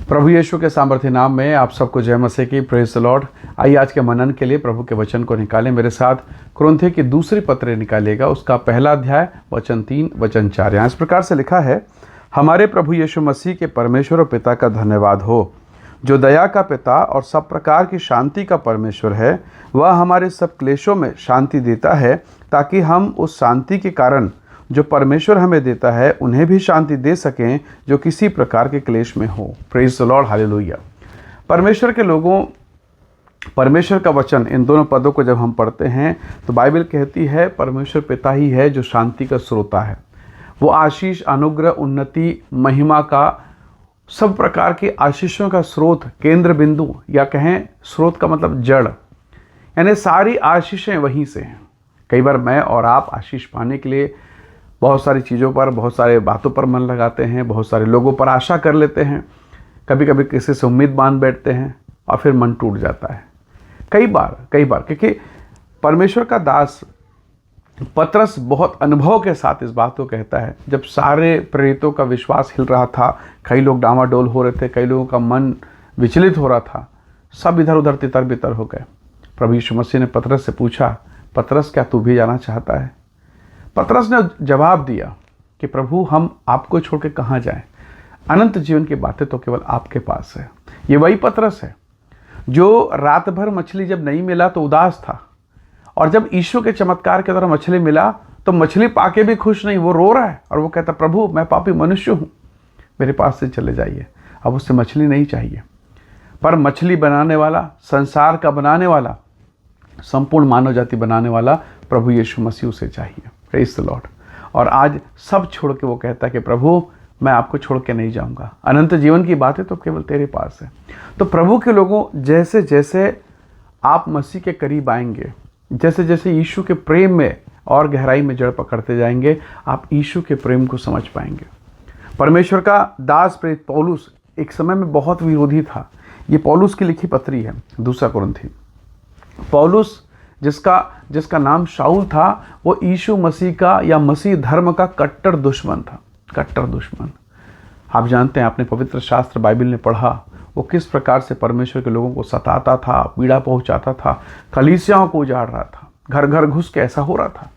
प्रभु यीशु के सामर्थ्य नाम में आप सबको जय मसीह की। Praise the Lord. आइए आज के मनन के लिए प्रभु के वचन को निकालें। मेरे साथ कुरिन्थियों की दूसरी पत्र निकालिएगा, उसका पहला अध्याय वचन 3 वचन 4। यहाँ इस प्रकार से लिखा है, हमारे प्रभु यीशु मसीह के परमेश्वर और पिता का धन्यवाद हो, जो दया का पिता और सब प्रकार की शांति का परमेश्वर है। वह हमारे सब क्लेशों में शांति देता है, ताकि हम उस शांति के कारण जो परमेश्वर हमें देता है उन्हें भी शांति दे सकें जो किसी प्रकार के क्लेश में हो। Praise the Lord, hallelujah. परमेश्वर के लोगों, परमेश्वर का वचन, इन दोनों पदों को जब हम पढ़ते हैं तो बाइबल कहती है परमेश्वर पिता ही है जो शांति का स्रोता है। वो आशीष, अनुग्रह, उन्नति, महिमा का, सब प्रकार के आशीषों का स्रोत, केंद्र बिंदु, या कहें स्रोत का मतलब जड़, यानी सारी आशीषें वहीं से हैं। कई बार मैं और आप आशीष पाने के लिए बहुत सारी चीज़ों पर, बहुत सारे बातों पर मन लगाते हैं, बहुत सारे लोगों पर आशा कर लेते हैं, कभी कभी किसी से उम्मीद बांध बैठते हैं और फिर मन टूट जाता है। कई बार क्योंकि परमेश्वर का दास पतरस बहुत अनुभव के साथ इस बात को कहता है। जब सारे प्रेरितों का विश्वास हिल रहा था, कई लोग डामाडोल हो रहे थे, कई लोगों का मन विचलित हो रहा था, सब इधर उधर तितर बितर हो गए। प्रभु यीशु मसीह ने पतरस से पूछा, पतरस क्या तू भी जाना चाहता है? पतरस ने जवाब दिया कि प्रभु, हम आपको छोड़ के कहाँ जाएं? अनंत जीवन की बातें तो केवल आपके पास है। ये वही पतरस है जो रात भर मछली जब नहीं मिला तो उदास था, और जब यीशु के चमत्कार के द्वारा मछली मिला तो मछली पाके भी खुश नहीं, वो रो रहा है और वो कहता, प्रभु मैं पापी मनुष्य हूँ, मेरे पास से चले जाइए। अब उससे मछली नहीं चाहिए, पर मछली बनाने वाला, संसार का बनाने वाला, संपूर्ण मानव जाति बनाने वाला प्रभु यीशु मसीह उसे चाहिए। Praise the Lord. और आज सब छोड़ के वो कहता है कि प्रभु मैं आपको छोड़ के नहीं जाऊंगा, अनंत जीवन की बातें तो केवल तेरे पास है। तो प्रभु के लोगों, जैसे जैसे आप मसीह के करीब आएंगे, जैसे जैसे यीशु के प्रेम में और गहराई में जड़ पकड़ते जाएंगे, आप यीशु के प्रेम को समझ पाएंगे। परमेश्वर का दास प्रेरित पौलुस एक समय में बहुत विरोधी था। ये पौलुस की लिखी पत्री है, दूसरा कुरिन्थी। पौलुस जिसका नाम शाऊल था, वो यीशु मसीह का या मसीह धर्म का कट्टर दुश्मन था, कट्टर दुश्मन। आप जानते हैं, आपने पवित्र शास्त्र बाइबल ने पढ़ा, वो किस प्रकार से परमेश्वर के लोगों को सताता था, पीड़ा पहुंचाता था, कलीसियाओं को उजाड़ रहा था, घर घर घुस के ऐसा हो रहा था।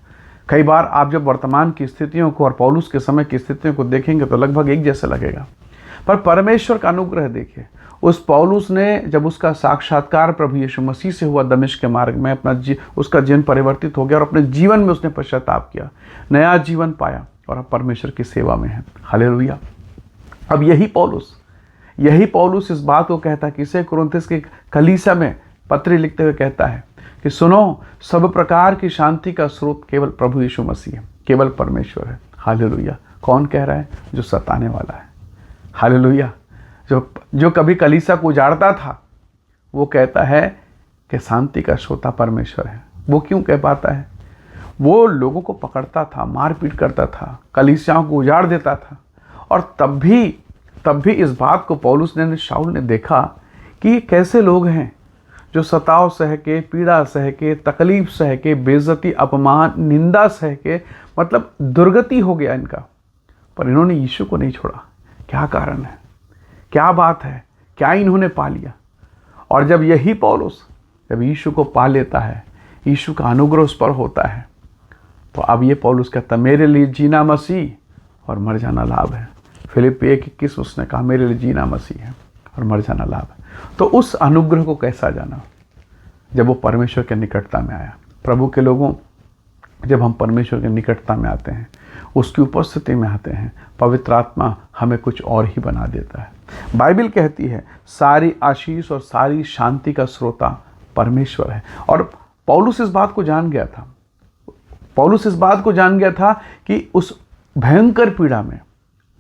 कई बार आप जब वर्तमान की स्थितियों को और पौलुस के समय की स्थितियों को देखेंगे तो लगभग एक जैसा लगेगा, पर परमेश्वर का अनुग्रह देखिए। उस पौलुस ने जब उसका साक्षात्कार प्रभु यीशु मसीह से हुआ दमिश्क के मार्ग में, उसका जीवन परिवर्तित हो गया और अपने जीवन में उसने पश्चाताप किया, नया जीवन पाया और अब परमेश्वर की सेवा में है। हालेलुया। अब यही पौलुस इस बात को कहता है कि इसे कुरिन्थियों की कलीसिया में पत्री लिखते हुए कहता है कि सुनो, सब प्रकार की शांति का स्रोत केवल प्रभु यीशु मसीह है, केवल परमेश्वर है। हालेलुया। कौन कह रहा है? जो सताने वाला है। हालेलुया। जो कभी कलीसिया को उजाड़ता था, वो कहता है कि शांति का श्रोता परमेश्वर है। वो क्यों कह पाता है? वो लोगों को पकड़ता था, मारपीट करता था, कलीसियाओं को उजाड़ देता था, और तब भी इस बात को पौलुस ने, शाऊल ने देखा कि कैसे लोग हैं जो सताव सह के, पीड़ा सह के, तकलीफ सह के, बेइज्जती, अपमान, निंदा सह के, मतलब दुर्गति हो गया इनका, पर इन्होंने यीशु को नहीं छोड़ा। क्या कारण है? क्या बात है? क्या इन्होंने पा लिया? और जब यही पौलुस जब यीशु को पा लेता है, यीशु का अनुग्रह उस पर होता है, तो अब ये पौलुस कहता, मेरे लिए जीना मसीह और मर जाना लाभ है। फिलिप्पी 1:21 उसने कहा, मेरे लिए जीना मसीह है और मर जाना लाभ है। तो उस अनुग्रह को कैसा जाना? जब वो परमेश्वर के निकटता में आया। प्रभु के लोगों, जब हम परमेश्वर के निकटता में आते हैं, उसकी उपस्थिति में आते हैं, पवित्र आत्मा हमें कुछ और ही बना देता है। बाइबल कहती है सारी आशीष और सारी शांति का स्रोता परमेश्वर है। और पौलुस इस बात को जान गया था कि उस भयंकर पीड़ा में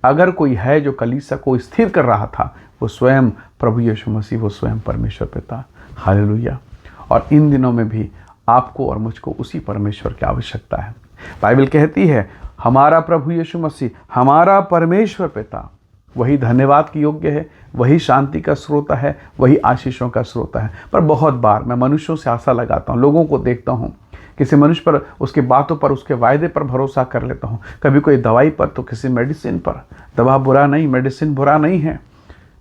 अगर कोई है जो कलीसिया को स्थिर कर रहा था, वो स्वयं प्रभु यीशु मसीह, वो स्वयं परमेश्वर पिता। हालेलुया। और इन दिनों में भी आपको और मुझको उसी परमेश्वर की आवश्यकता है। बाइबल कहती है हमारा प्रभु यीशु मसीह, हमारा परमेश्वर पिता, वही धन्यवाद की योग्य है, वही शांति का स्रोत है, वही आशीषों का स्रोत है। पर बहुत बार मैं मनुष्यों से आशा लगाता हूँ, लोगों को देखता हूँ, किसी मनुष्य पर, उसके बातों पर, उसके वायदे पर भरोसा कर लेता हूँ। कभी कोई दवाई पर तो किसी मेडिसिन पर। दवा बुरा नहीं, मेडिसिन बुरा नहीं है,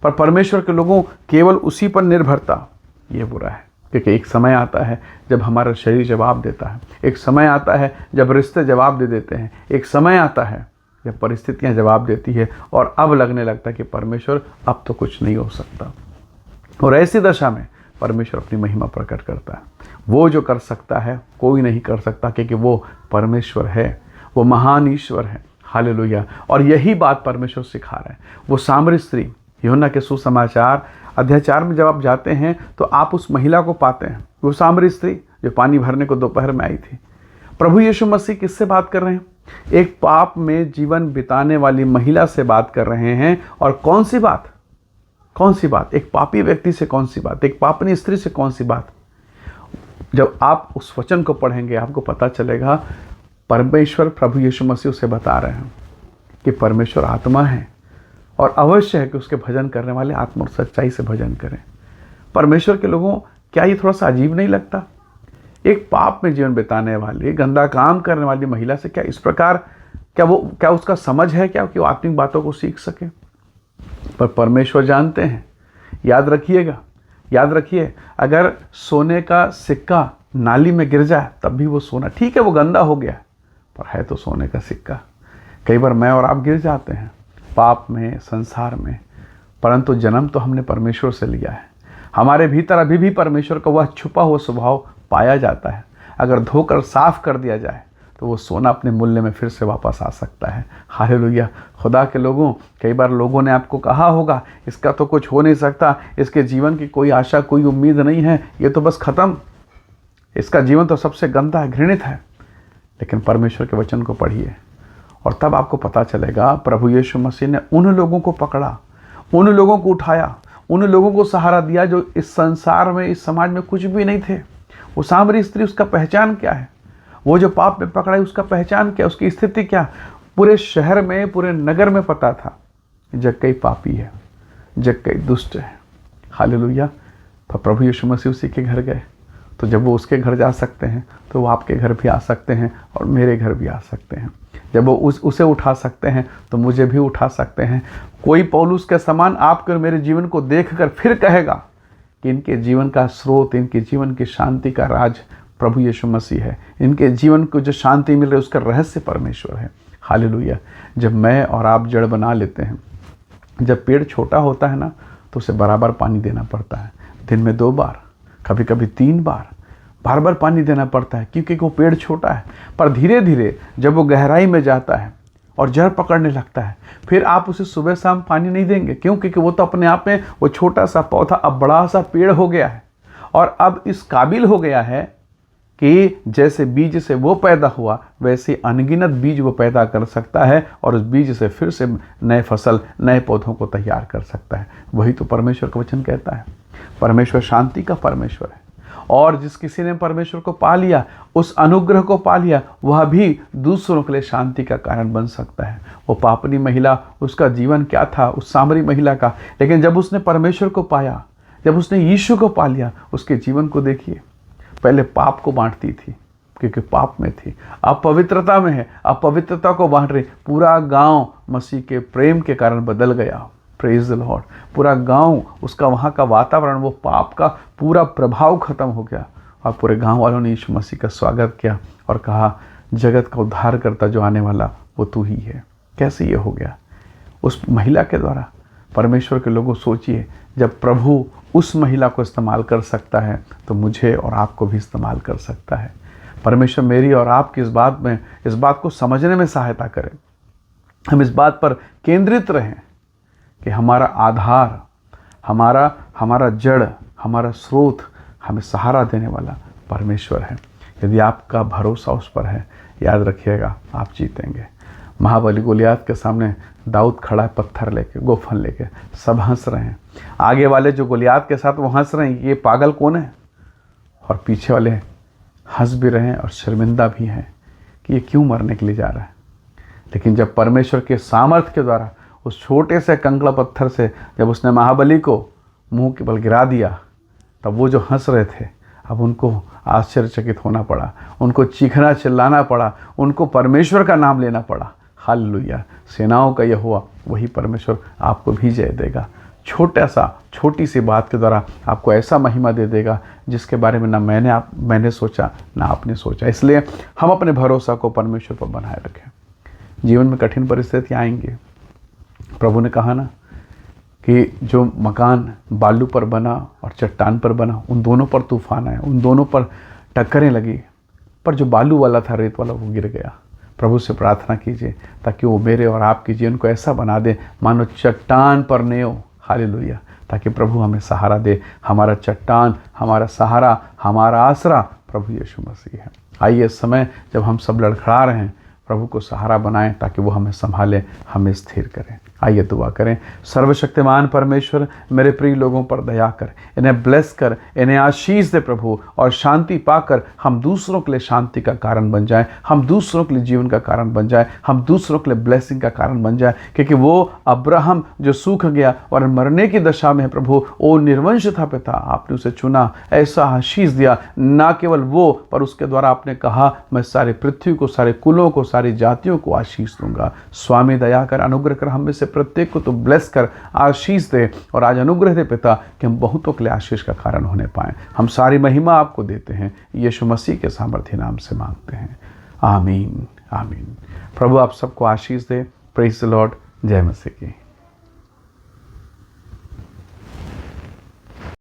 पर परमेश्वर के लोगों केवल उसी पर निर्भरता, ये बुरा है। क्योंकि एक समय आता है जब हमारा शरीर जवाब देता है, एक समय आता है जब रिश्ते जवाब दे देते हैं, एक समय आता है जब परिस्थितियां जवाब देती है और अब लगने लगता है कि परमेश्वर अब तो कुछ नहीं हो सकता। और ऐसी दशा में परमेश्वर अपनी महिमा प्रकट करता है। वो जो कर सकता है कोई नहीं कर सकता, क्योंकि वो परमेश्वर है, वो महान ईश्वर है। हालेलुया। और यही बात परमेश्वर सिखा रहा है। वो सामरी स्त्री, यूहन्ना के सुसमाचार अध्याय 4 में जब आप जाते हैं तो आप उस महिला को पाते हैं, वो सामरी स्त्री जो पानी भरने को दोपहर में आई थी। प्रभु यीशु मसीह किससे बात कर रहे हैं? एक पाप में जीवन बिताने वाली महिला से बात कर रहे हैं। और कौन सी बात? कौन सी बात? एक पापी व्यक्ति से कौन सी बात? एक पापनी स्त्री से कौन सी बात? जब आप उस वचन को पढ़ेंगे आपको पता चलेगा परमेश्वर, प्रभु यीशु मसीह उसे बता रहे हैं कि परमेश्वर आत्मा है और अवश्य है कि उसके भजन करने वाले आत्मा और सच्चाई से भजन करें। परमेश्वर के लोगों, क्या ये थोड़ा सा अजीब नहीं लगता? एक पाप में जीवन बिताने वाली, गंदा काम करने वाली महिला से क्या इस प्रकार, क्या उसका समझ है क्या कि वो आत्मिक बातों को सीख सके? पर परमेश्वर जानते हैं। याद रखिए, अगर सोने का सिक्का नाली में गिर जाए तब भी वो सोना, ठीक है वो गंदा हो गया पर है तो सोने का सिक्का। कई बार मैं और आप गिर जाते हैं पाप में, संसार में, परंतु जन्म तो हमने परमेश्वर से लिया है। हमारे भीतर अभी भी परमेश्वर का वह छुपा हुआ स्वभाव पाया जाता है। अगर धोकर साफ कर दिया जाए तो वो सोना अपने मूल्य में फिर से वापस आ सकता है। हालेलुया। खुदा के लोगों, कई बार लोगों ने आपको कहा होगा इसका तो कुछ हो नहीं सकता, इसके जीवन की कोई आशा, कोई उम्मीद नहीं है, ये तो बस ख़त्म, इसका जीवन तो सबसे गंदा है, घृणित है। लेकिन परमेश्वर के वचन को पढ़िए और तब आपको पता चलेगा प्रभु यीशु मसीह ने उन लोगों को पकड़ा, उन लोगों को उठाया, उन लोगों को सहारा दिया जो इस संसार में, इस समाज में कुछ भी नहीं थे। वो सामरी स्त्री, उसका पहचान क्या है? वो जो पाप में पकड़ाई उसका पहचान क्या, उसकी स्थिति क्या? पूरे शहर में, पूरे नगर में पता था जक्कई पापी है, जक्कई दुष्ट है। हालेलुया। तो प्रभु यीशु मसीह उसी के घर गए, तो जब वो उसके घर जा सकते हैं तो वो आपके घर भी आ सकते हैं और मेरे घर भी आ सकते हैं। जब वो उसे उठा सकते हैं तो मुझे भी उठा सकते हैं। कोई पौलुस के समान आपके और मेरे जीवन को देखकर फिर कहेगा कि इनके जीवन का स्रोत, इनके जीवन की शांति का राज प्रभु यीशु मसीह है, इनके जीवन को जो शांति मिल रही है उसका रहस्य परमेश्वर है। हालेलुया। जब मैं और आप जड़ बना लेते हैं, जब पेड़ छोटा होता है ना तो उसे बराबर पानी देना पड़ता है, दिन में 2 बार, कभी कभी 3 बार, बार बार पानी देना पड़ता है क्योंकि वो पेड़ छोटा है। पर धीरे धीरे जब वो गहराई में जाता है और जड़ पकड़ने लगता है, फिर आप उसे सुबह शाम पानी नहीं देंगे। क्यों? क्योंकि वो तो अपने आप में, वो छोटा सा पौधा अब बड़ा सा पेड़ हो गया है और अब इस काबिल हो गया है कि जैसे बीज से वो पैदा हुआ वैसे अनगिनत बीज वो पैदा कर सकता है और उस बीज से फिर से नए फसल, नए पौधों को तैयार कर सकता है। वही तो परमेश्वर का वचन कहता है। परमेश्वर शांति का परमेश्वर है और जिस किसी ने परमेश्वर को पा लिया, उस अनुग्रह को पा लिया, वह भी दूसरों के लिए शांति का कारण बन सकता है। वो पापनी महिला, उसका जीवन क्या था उस सामरी महिला का, लेकिन जब उसने परमेश्वर को पाया, जब उसने यीशु को पा लिया, उसके जीवन को देखिए। पहले पाप को बांटती थी क्योंकि पाप में थी, अब पवित्रता में है, अब पवित्रता को बांट रही। पूरा गांव मसीह के प्रेम के कारण बदल गया। Praise the Lord. पूरा गांव, उसका वहाँ का वातावरण, वो पाप का पूरा प्रभाव खत्म हो गया और पूरे गांव वालों ने यीशु मसीह का स्वागत किया और कहा जगत का उद्धार करता जो आने वाला वो तू ही है। कैसे ये हो गया? उस महिला के द्वारा। परमेश्वर के लोगों, सोचिए, जब प्रभु उस महिला को इस्तेमाल कर सकता है तो मुझे और आपको भी इस्तेमाल कर सकता है। परमेश्वर मेरी और आपकी इस बात को समझने में सहायता करें। हम इस बात पर केंद्रित रहें कि हमारा आधार, हमारा जड़, हमारा स्रोत, हमें सहारा देने वाला परमेश्वर है। यदि आपका भरोसा उस पर है, याद रखिएगा आप जीतेंगे। महाबली गोलियात के सामने दाऊद खड़ा है पत्थर लेके, गोफन लेके, सब हंस रहे हैं। आगे वाले जो गोलियात के साथ वो हंस रहे हैं, ये पागल कौन है? और पीछे वाले हंस भी रहे हैं और शर्मिंदा भी हैं कि ये क्यों मरने के लिए जा रहा है। लेकिन जब परमेश्वर के सामर्थ्य के द्वारा उस छोटे से कंकड़ पत्थर से जब उसने महाबली को मुंह के बल गिरा दिया, तब वो जो हंस रहे थे अब उनको आश्चर्यचकित होना पड़ा, उनको चीखना चिल्लाना पड़ा, उनको परमेश्वर का नाम लेना पड़ा। हालेलुया। सेनाओं का यहोवा वही परमेश्वर आपको भी जय देगा। छोटी सी बात के द्वारा आपको ऐसा महिमा दे देगा जिसके बारे में ना मैंने सोचा ना आपने सोचा। इसलिए हम अपने भरोसा को परमेश्वर पर बनाए रखें। जीवन में कठिन परिस्थितियाँ आएंगी। प्रभु ने कहा ना कि जो मकान बालू पर बना और चट्टान पर बना, उन दोनों पर तूफान आया, उन दोनों पर टक्करें लगी, पर जो बालू वाला था, रेत वाला, वो गिर गया। प्रभु से प्रार्थना कीजिए ताकि वो मेरे और आपके जीवन को ऐसा बना दे मानो चट्टान पर नेओ। हालेलुया। ताकि प्रभु हमें सहारा दे। हमारा चट्टान, हमारा सहारा, हमारा आसरा प्रभु यीशु मसीह है। आइए इस समय जब हम सब लड़खड़ा रहे हैं, प्रभु को सहारा बनाएं ताकि वो हमें संभाले, हमें स्थिर करें। आइए दुआ करें। सर्वशक्तिमान परमेश्वर, मेरे प्रिय लोगों पर दया कर, इन्हें ब्लेस कर, इन्हें आशीष दे प्रभु, और शांति पाकर हम दूसरों के लिए शांति का कारण बन जाएं, हम दूसरों के लिए जीवन का कारण बन जाएं, हम दूसरों के लिए ब्लेसिंग का कारण बन जाएं। क्योंकि वो अब्राहम जो सूख गया और मरने की दशा में है प्रभु, वो निर्वंश था पिता, आपने उसे चुना, ऐसा आशीष दिया। ना केवल वो, पर उसके द्वारा आपने कहा मैं सारी पृथ्वी को, सारे कुलों को, सारी जातियों को आशीष दूंगा। स्वामी दया कर, अनुग्रह कर, हम में से प्रत्येक को तो ब्लेस कर, आशीष दे, और आज अनुग्रह दे पिता कि हम बहुतों के लिए आशीष का कारण होने पाएं। हम सारी महिमा आपको देते हैं, यीशु मसीह के सामर्थ्य नाम से मांगते हैं। आमीन, आमीन। प्रभु आप सबको आशीष दे। Praise the Lord. जय मसीह की।